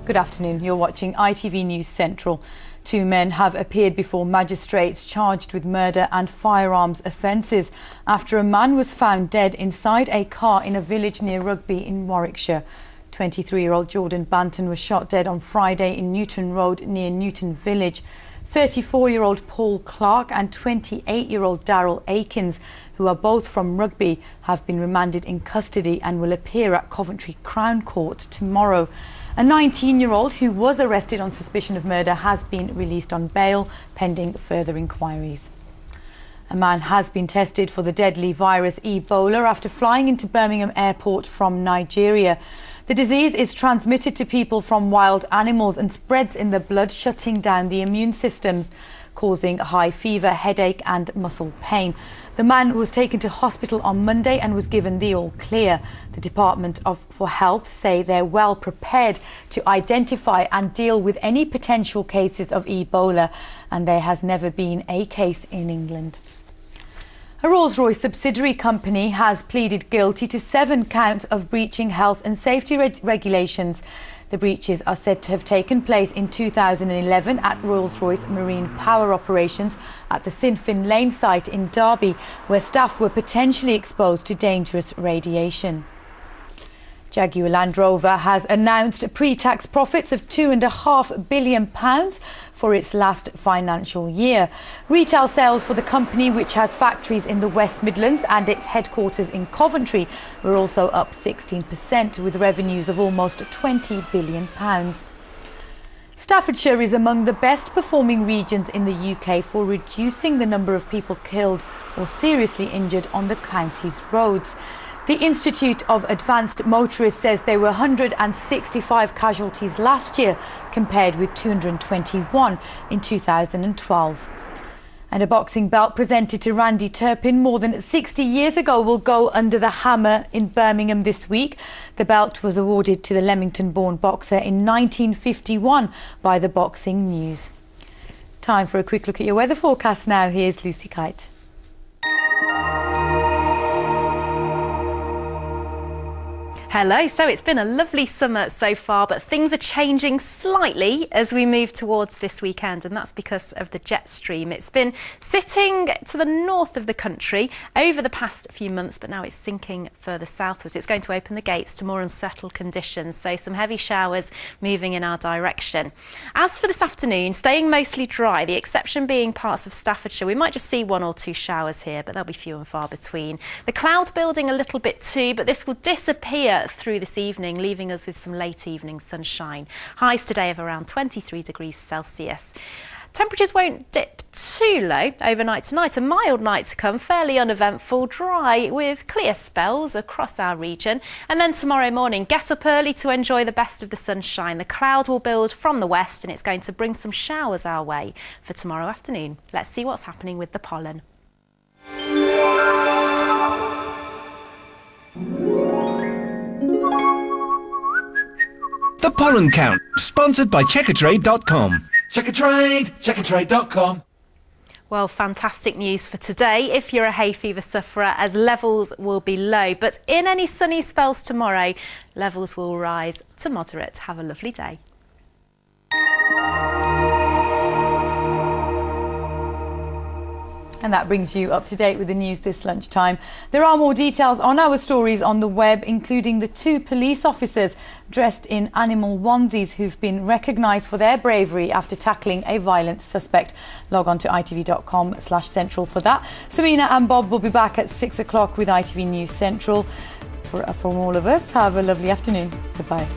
Good afternoon. You're watching ITV News Central. Two men have appeared before magistrates charged with murder and firearms offences after a man was found dead inside a car in a village near Rugby in Warwickshire. 23-year-old Jordan Banton was shot dead on Friday in Newton Road near Newton Village. 34-year-old Paul Clark and 28-year-old Daryl Akins, who are both from Rugby, have been remanded in custody and will appear at Coventry Crown Court tomorrow. A 19-year-old who was arrested on suspicion of murder has been released on bail pending further inquiries. A man has been tested for the deadly virus Ebola after flying into Birmingham Airport from Nigeria. The disease is transmitted to people from wild animals and spreads in the blood, shutting down the immune systems, causing high fever, headache and muscle pain. The man was taken to hospital on Monday and was given the all clear. The Department for Health say they're well prepared to identify and deal with any potential cases of Ebola, and there has never been a case in England. A Rolls-Royce subsidiary company has pleaded guilty to 7 counts of breaching health and safety regulations. The breaches are said to have taken place in 2011 at Rolls-Royce Marine Power Operations at the Sinfin Lane site in Derby, where staff were potentially exposed to dangerous radiation. Jaguar Land Rover has announced pre-tax profits of £2.5 billion for its last financial year. Retail sales for the company, which has factories in the West Midlands and its headquarters in Coventry, were also up 16%, with revenues of almost £20 billion. Staffordshire is among the best performing regions in the UK for reducing the number of people killed or seriously injured on the county's roads. The Institute of Advanced Motorists says there were 165 casualties last year, compared with 221 in 2012. And a boxing belt presented to Randy Turpin more than 60 years ago will go under the hammer in Birmingham this week. The belt was awarded to the Leamington-born boxer in 1951 by the Boxing News. Time for a quick look at your weather forecast now. Here's Lucy Kite. Hello, so it's been a lovely summer so far, but things are changing slightly as we move towards this weekend, and that's because of the jet stream. It's been sitting to the north of the country over the past few months, but now it's sinking further southwards. It's going to open the gates to more unsettled conditions, so some heavy showers moving in our direction. As for this afternoon, staying mostly dry, the exception being parts of Staffordshire. We might just see 1 or 2 showers here, but they'll be few and far between. The cloud building a little bit too, but this will disappear through this evening, leaving us with some late evening sunshine. Highs today of around 23 degrees Celsius. Temperatures won't dip too low overnight tonight. A mild night to come, fairly uneventful, dry with clear spells across our region. And then tomorrow morning, get up early to enjoy the best of the sunshine. The cloud will build from the west and it's going to bring some showers our way for tomorrow afternoon. Let's see what's happening with the pollen. The Pollen Count, sponsored by Checkatrade.com. Checkatrade.com. Well, fantastic news for today if you're a hay fever sufferer, as levels will be low. But in any sunny spells tomorrow, levels will rise to moderate. Have a lovely day. And that brings you up to date with the news this lunchtime. There are more details on our stories on the web, including the 2 police officers dressed in animal onesies who've been recognised for their bravery after tackling a violent suspect. Log on to itv.com/central for that. Samina and Bob will be back at 6 o'clock with ITV News Central. From all of us, have a lovely afternoon. Goodbye.